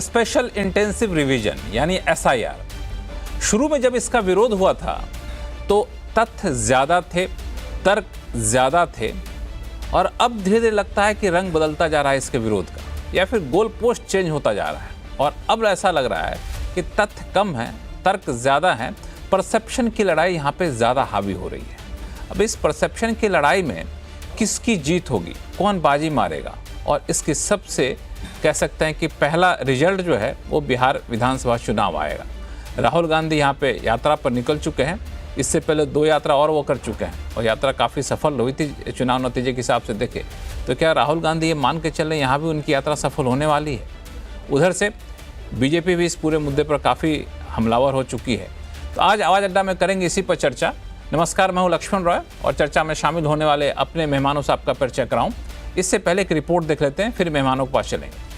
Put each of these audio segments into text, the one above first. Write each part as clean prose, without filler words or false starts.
Special intensive revision यानी SIR. शुरू में जब इसका विरोध हुआ था तो तथ्य ज़्यादा थे, तर्क ज़्यादा थे, और अब धीरे धीरे लगता है कि रंग बदलता जा रहा है इसके विरोध का, या फिर गोल पोस्ट चेंज होता जा रहा है। और अब ऐसा लग रहा है कि तथ्य कम है, तर्क ज़्यादा है, परसेप्शन की लड़ाई यहाँ पे ज़्यादा हावी हो रही है। अब इस परसेप्शन की लड़ाई में किसकी जीत होगी, कौन बाजी मारेगा, और इसकी सबसे कह सकते हैं कि पहला रिजल्ट जो है वो बिहार विधानसभा चुनाव आएगा। राहुल गांधी यहाँ पे यात्रा पर निकल चुके हैं, इससे पहले 2 यात्रा और वो कर चुके हैं और यात्रा काफ़ी सफल हुई थी चुनाव नतीजे के हिसाब से देखें तो। क्या राहुल गांधी ये मान के चल रहे हैं यहाँ भी उनकी यात्रा सफल होने वाली है? उधर से बीजेपी भी इस पूरे मुद्दे पर काफ़ी हमलावर हो चुकी है। तो आज आवाज़ अड्डा में करेंगे इसी पर चर्चा। नमस्कार, मैं हूँ लक्ष्मण रॉय और चर्चा में शामिल होने वाले अपने मेहमानों से आपका परिचय कराऊँ। इससे पहले एक रिपोर्ट देख लेते हैं, फिर मेहमानों के पास चलेंगे।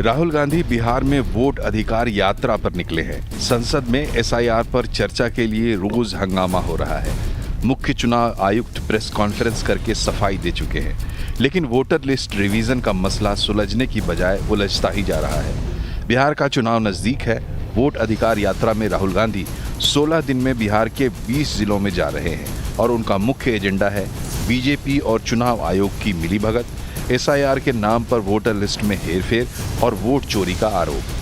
राहुल गांधी बिहार में वोट अधिकार यात्रा पर निकले हैं। संसद में एसआईआर पर चर्चा के लिए रोज हंगामा हो रहा है। मुख्य चुनाव आयुक्त प्रेस कॉन्फ्रेंस करके सफाई दे चुके हैं, लेकिन वोटर लिस्ट रिवीजन का मसला सुलझने की बजाय उलझता ही जा रहा है। बिहार का चुनाव नजदीक है। वोट अधिकार यात्रा में राहुल गांधी 16 दिन में बिहार के 20 जिलों में जा रहे हैं और उनका मुख्य एजेंडा है बीजेपी और चुनाव आयोग की मिलीभगत, एसआईआर के नाम पर वोटर लिस्ट में हेरफेर और वोट चोरी का आरोप।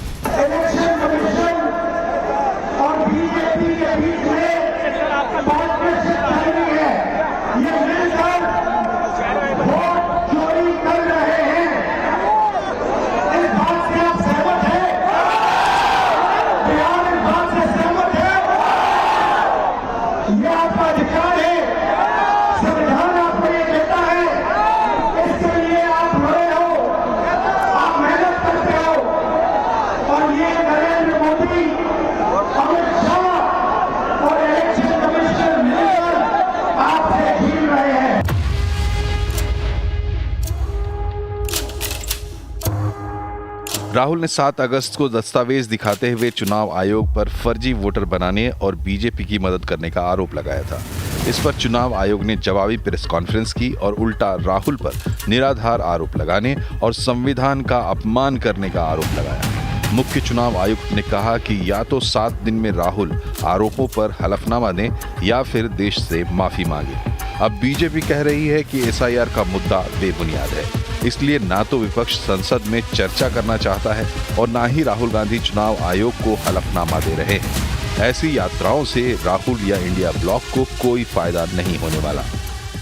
राहुल ने 7 अगस्त को दस्तावेज दिखाते हुए चुनाव आयोग पर फर्जी वोटर बनाने और बीजेपी की मदद करने का आरोप लगाया था। इस पर चुनाव आयोग ने जवाबी प्रेस कॉन्फ्रेंस की और उल्टा राहुल पर निराधार आरोप लगाने और संविधान का अपमान करने का आरोप लगाया। मुख्य चुनाव आयुक्त ने कहा कि या तो 7 दिन में राहुल आरोपों पर हलफनामा दें या फिर देश से माफी मांगे। अब बीजेपी कह रही है कि एसआईआर का मुद्दा बेबुनियाद है, इसलिए ना तो विपक्ष संसद में चर्चा करना चाहता है और ना ही राहुल गांधी चुनाव आयोग को हलफनामा दे रहे हैं। ऐसी यात्राओं से राहुल या इंडिया ब्लॉक को कोई फायदा नहीं होने वाला।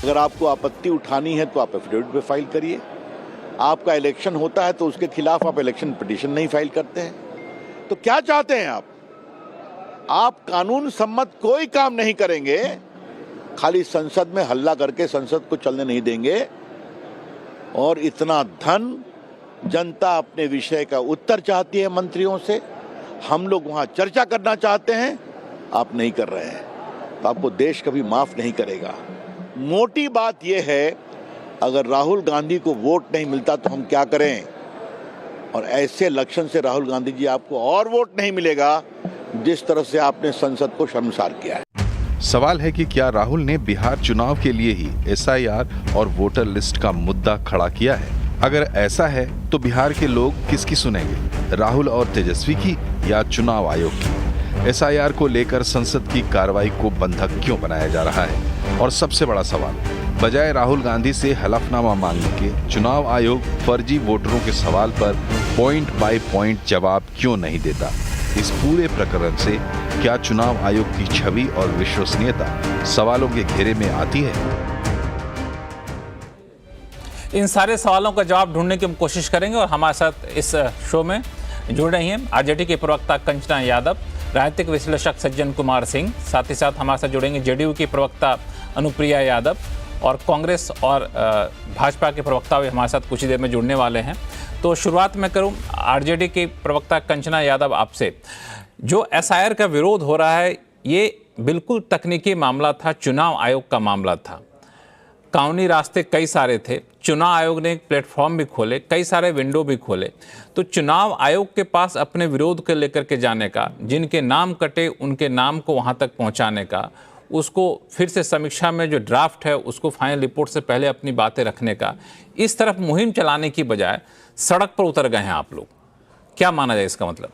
अगर आपको आपत्ति उठानी है तो आप एफिडेविट पे फाइल करिए। आपका इलेक्शन होता है तो उसके खिलाफ आप इलेक्शन पिटीशन नहीं फाइल करते हैं। तो क्या चाहते हैं आप कानून सम्मत कोई काम नहीं करेंगे, खाली संसद में हल्ला करके संसद को चलने नहीं देंगे। और इतना धन जनता अपने विषय का उत्तर चाहती है मंत्रियों से, हम लोग वहां चर्चा करना चाहते हैं, आप नहीं कर रहे हैं, तो आपको देश कभी माफ नहीं करेगा। मोटी बात यह है, अगर राहुल गांधी को वोट नहीं मिलता तो हम क्या करें, और ऐसे लक्षण से राहुल गांधी जी आपको और वोट नहीं मिलेगा जिस तरह से आपने संसद को शर्मसार किया है। सवाल है कि क्या राहुल ने बिहार चुनाव के लिए ही एसआईआर और वोटर लिस्ट का मुद्दा खड़ा किया है? अगर ऐसा है तो बिहार के लोग किसकी सुनेंगे, राहुल और तेजस्वी की या चुनाव आयोग की? एसआईआर को लेकर संसद की कार्रवाई को बंधक क्यों बनाया जा रहा है? और सबसे बड़ा सवाल, बजाय राहुल गांधी से हलफनामा मांगने के चुनाव आयोग फर्जी वोटरों के सवाल पर पॉइंट बाय पॉइंट जवाब क्यों नहीं देता? इस पूरे प्रकरण से क्या चुनाव आयोग की छवि और विश्वसनीयता सवालों के घेरे में आती है? इन सारे सवालों का जवाब ढूंढने की हम कोशिश करेंगे और हमारे साथ इस शो में जुड़ रही हैं आरजेडी के प्रवक्ता कंचना यादव, राजनीतिक विश्लेषक सज्जन कुमार सिंह, साथ ही साथ हमारे साथ जुड़ेंगे जेडीयू की प्रवक्ता अनुप्रिया यादव और कांग्रेस और भाजपा के प्रवक्ता भी हमारे साथ कुछ ही देर में जुड़ने वाले हैं। तो शुरुआत में करूं आरजेडी की प्रवक्ता कंचना यादव आपसे। जो एसआईआर का विरोध हो रहा है ये बिल्कुल तकनीकी मामला था, चुनाव आयोग का मामला था। कानूनी रास्ते कई सारे थे, चुनाव आयोग ने एक प्लेटफॉर्म भी खोले, कई सारे विंडो भी खोले। तो चुनाव आयोग के पास अपने विरोध को लेकर के जाने का, जिनके नाम कटे उनके नाम को वहां तक पहुंचाने का, उसको फिर से समीक्षा में जो ड्राफ्ट है उसको फाइनल रिपोर्ट से पहले अपनी बातें रखने का, इस तरफ मुहिम चलाने की बजाय सड़क पर उतर गए हैं आप लोग। क्या माना जाए इसका मतलब?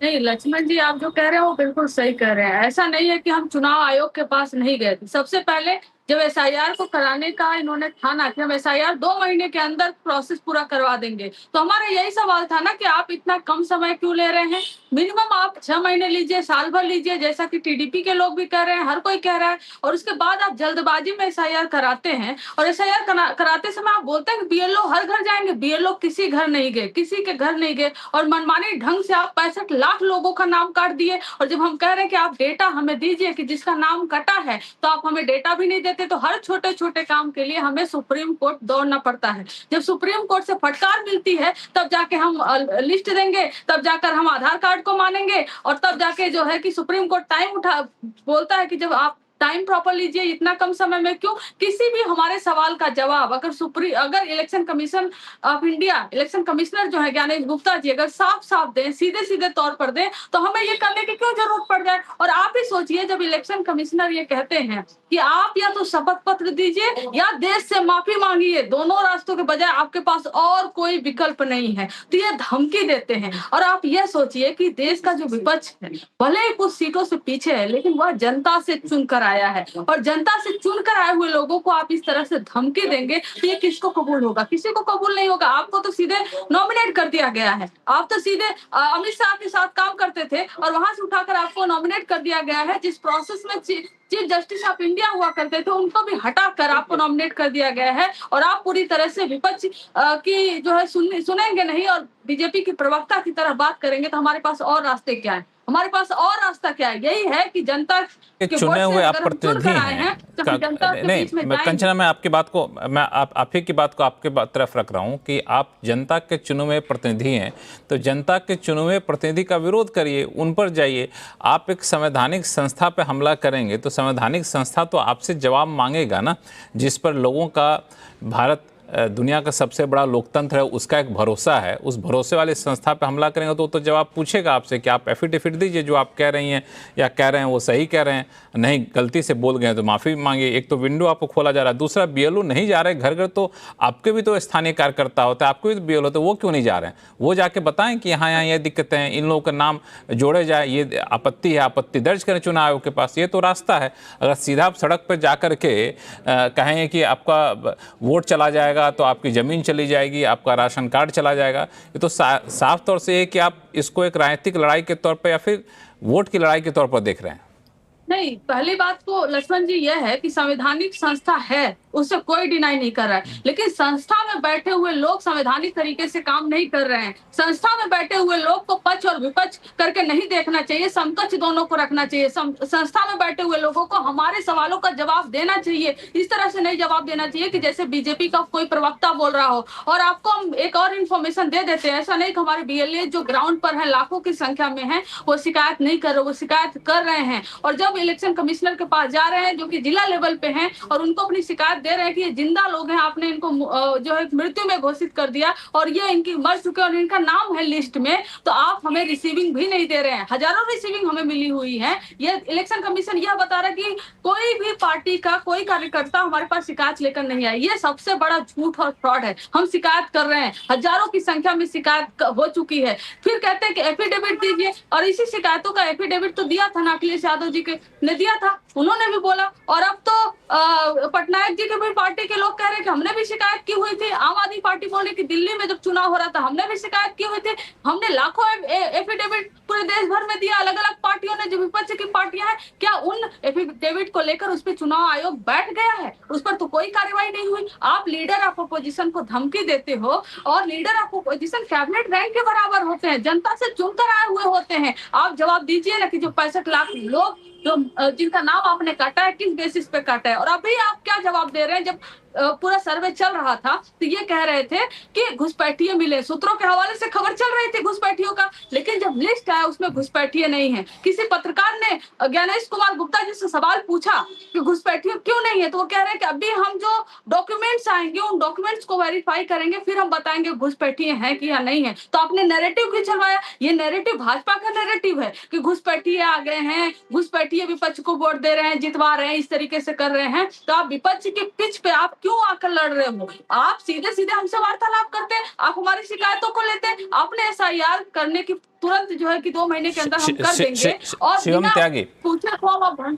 नहीं लक्ष्मण जी, आप जो कह रहे हैं वो बिल्कुल सही कह रहे हैं। ऐसा नहीं है कि हम चुनाव आयोग के पास नहीं गए थे। सबसे पहले जब एसआईआर को कराने का इन्होंने ठाना कि हम एसआईआर 2 महीने के अंदर प्रोसेस पूरा करवा देंगे, तो हमारा यही सवाल था ना कि आप इतना कम समय क्यों ले रहे हैं। मिनिमम आप 6 महीने लीजिए, साल भर लीजिए, जैसा कि टीडीपी के लोग भी कह रहे हैं, हर कोई कह रहा है। और उसके बाद आप जल्दबाजी में एसआईआर कराते हैं, और एसआईआर कराते समय आप बोलते हैं कि बीएलओ हर घर जाएंगे। बीएलओ किसी घर नहीं गए, किसी के घर नहीं गए, और मनमानी ढंग से आप 65 लाख लोगों का नाम काट दिए। और जब हम कह रहे हैं कि आप डेटा हमें दीजिए कि जिसका नाम कटा है, तो आप हमें डेटा भी नहीं देते। तो हर छोटे छोटे काम के लिए हमें सुप्रीम कोर्ट दौड़ना पड़ता है। जब सुप्रीम कोर्ट से फटकार मिलती है तब जाके हम लिस्ट देंगे, तब जाकर हम आधार कार्ड को मानेंगे, और तब जाके जो है कि सुप्रीम कोर्ट टाइम बोलता है कि जब आप टाइम प्रॉपर लीजिए, इतना कम समय में क्यों। किसी भी हमारे सवाल का जवाब अगर election commission of India, election commissioner जो है ज्ञानेश गुप्ता जी, अगर साफ साफ दें, सीधे सीधे तौर पर दें, तो हमें ये करने की क्यों जरूरत पड़ जाए। और आप ही सोचिए, जब इलेक्शन कमिश्नर ये कहते हैं कि आप या तो शपथ पत्र दीजिए या देश से माफी मांगिए, दोनों रास्तों के बजाय आपके पास और कोई विकल्प नहीं है, तो ये धमकी देते हैं। और आप यह सोचिए कि देश का जो विपक्ष है, भले ही कुछ सीटों से पीछे है, लेकिन वह जनता से चुनकर आया है, और जनता से चुनकर आए हुए लोगों को आप इस तरह से धमकी देंगे, तो ये किसको कबूल होगा? किसी को कबूल नहीं होगा। आपको तो सीधे नॉमिनेट कर दिया गया है। आप तो सीधे अमित शाह के साथ काम करते थे, और वहां से उठाकर आपको नॉमिनेट कर दिया गया है। जिस प्रोसेस में चीफ जस्टिस ऑफ इंडिया हुआ करते थे, उनको भी हटाकर आपको नॉमिनेट कर दिया गया है। और आप पूरी तरह से विपक्ष की जो है सुनेंगे नहीं, और बीजेपी की प्रवक्ता की तरह बात करेंगे। तो हमारे पास और रास्ते क्या है? हमारे पास और रास्ता क्या है? यही है कि जनता के चुने हुए आप प्रतिनिधि हैं। नहीं, कंचना, मैं आपकी बात को, मैं आप ही की बात को आपके तरफ रख रहा हूं कि आप जनता के चुने हुए प्रतिनिधि हैं, तो जनता के चुने हुए प्रतिनिधि का विरोध करिए, उन पर जाइए। आप एक संवैधानिक संस्था पे हमला करेंगे तो संवैधानिक संस्था तो आपसे जवाब मांगेगा ना, जिस पर लोगों का, भारत दुनिया का सबसे बड़ा लोकतंत्र है, उसका एक भरोसा है। उस भरोसे वाली संस्था पे हमला करेंगे तो जवाब पूछेगा आपसे कि आप एफिडेविट दीजिए, जो आप कह रही हैं या कह रहे हैं वो सही कह रहे हैं, नहीं गलती से बोल गए तो माफ़ी मांगिए। एक तो विंडो आपको खोला जा रहा है, दूसरा बीएलओ नहीं जा रहे घर घर। तो आपके भी तो स्थानीय कार्यकर्ता होता है, आपके भी तो बीएलओ, तो वो क्यों नहीं जा रहे हैं? वो जाके बताएं कि यहाँ यहाँ ये दिक्कतें हैं, इन लोगों का नाम जोड़े जाए, ये आपत्ति है, आपत्ति दर्ज करें चुनाव आयोग के पास। ये तो रास्ता है। अगर सीधा आप सड़क पर जा कर के कहें कि आपका वोट चला जाएगा, तो आपकी ज़मीन चली जाएगी, आपका राशन कार्ड चला जाएगा, ये तो साफ तौर से है कि आप इसको एक राजनीतिक लड़ाई के तौर पर या फिर वोट की लड़ाई के तौर पर देख रहे हैं। नहीं, पहली बात तो लक्ष्मण जी यह है कि संवैधानिक संस्था है, उससे कोई डिनाई नहीं कर रहा है, लेकिन संस्था में बैठे हुए लोग संवैधानिक तरीके से काम नहीं कर रहे हैं। संस्था में बैठे हुए लोग को पक्ष और विपक्ष करके नहीं देखना चाहिए, समकक्ष दोनों को रखना चाहिए। संस्था में बैठे हुए लोगों को हमारे सवालों का जवाब देना चाहिए। इस तरह से नहीं जवाब देना चाहिए कि जैसे बीजेपी का कोई प्रवक्ता बोल रहा हो। और आपको हम एक और इन्फॉर्मेशन दे देते हैं, ऐसा नहीं कि हमारे बीएलए जो ग्राउंड पर है, लाखों की संख्या में है, वो शिकायत नहीं कर रहे, वो शिकायत कर रहे हैं। और जब इलेक्शन कमिश्नर के पास जा रहे हैं, जो कि जिला लेवल पे हैं, और उनको अपनी शिकायत दे रहे हैं कि ये जिंदा लोग हैं, आपने इनको जो है मृत्यु में घोषित कर दिया और ये इनकी मर चुके और इनका नाम है लिस्ट में, तो आप हमें रिसीविंग भी नहीं दे रहे हैं। हजारों रिसीविंग हमें मिली हुई है। ये इलेक्शन कमीशन यह बता रहा है कि कोई भी पार्टी का कोई कार्यकर्ता हमारे पास शिकायत लेकर नहीं आया। ये सबसे बड़ा झूठ और फ्रॉड है। हम शिकायत कर रहे हैं, हजारों की संख्या में शिकायत हो चुकी है। फिर कहते हैं कि एफिडेविट दीजिए, और इसी शिकायतों का एफिडेविट तो दिया था ना, अखिलेश यादव जी के ने दिया था, उन्होंने भी बोला। और अब तो पटनायक जी के भी पार्टी के लोग कह रहे हैं कि हमने भी शिकायत की हुई थी। आम आदमी पार्टी बोल रही कि दिल्ली में जब चुनाव हो रहा था हमने भी शिकायत की हुई थी। हमने लाखों एफिडेविट पूरे देश भर में दिया, अलग अलग पार्टियों ने, जो विपक्ष की पार्टियां हैं। क्या उन एफिडेविट को लेकर उस पर चुनाव आयोग बैठ गया है? उस पर तो कोई कार्रवाई नहीं हुई। आप लीडर ऑफ अपोजिशन को धमकी देते हो, और leader of opposition cabinet rank के बराबर होते हैं, जनता से चुनकर आए हुए होते हैं। आप जवाब दीजिए ना कि जो 65 लाख लोग जो जिनका नाम आपने काटा है, किस बेसिस पे काटा है? और अभी आप क्या जवाब दे रहे हैं, जब पूरा सर्वे चल रहा था तो ये कह रहे थे कि घुसपैठिए मिले, सूत्रों के हवाले से खबर चल रही थी घुसपैठियों का, लेकिन जब लिस्ट आया उसमें घुसपैठिए नहीं है। किसी पत्रकार ने ज्ञानेश कुमार गुप्ता जी से सवाल पूछा कि घुसपैठिए क्यों नहीं है, तो वो कह रहे हैं कि अभी हम जो डॉक्यूमेंट्स आएंगे उन डॉक्यूमेंट्स को वेरीफाई करेंगे, फिर हम बताएंगे घुसपैठिए हैं कि या नहीं है। तो आपने नैरेटिव क्यों चलवाया? ये नैरेटिव भाजपा का नैरेटिव है कि घुसपैठिए आ गए हैं, घुसपैठिए विपक्ष को वोट दे रहे हैं, जितवा रहे हैं, इस तरीके से कर रहे हैं। तो आप विपक्ष की पिच पे आप क्यों आकर लड़ रहे हो? आप सीधे सीधे हमसे वार्तालाप करते, आप हमारी शिकायतों को लेते, आपने एसआईआर करने की तुरंत जो है कि 2 महीने के अंदर हम कर देंगे और शिवम बिना त्यागी पूछे फॉर्म आप भर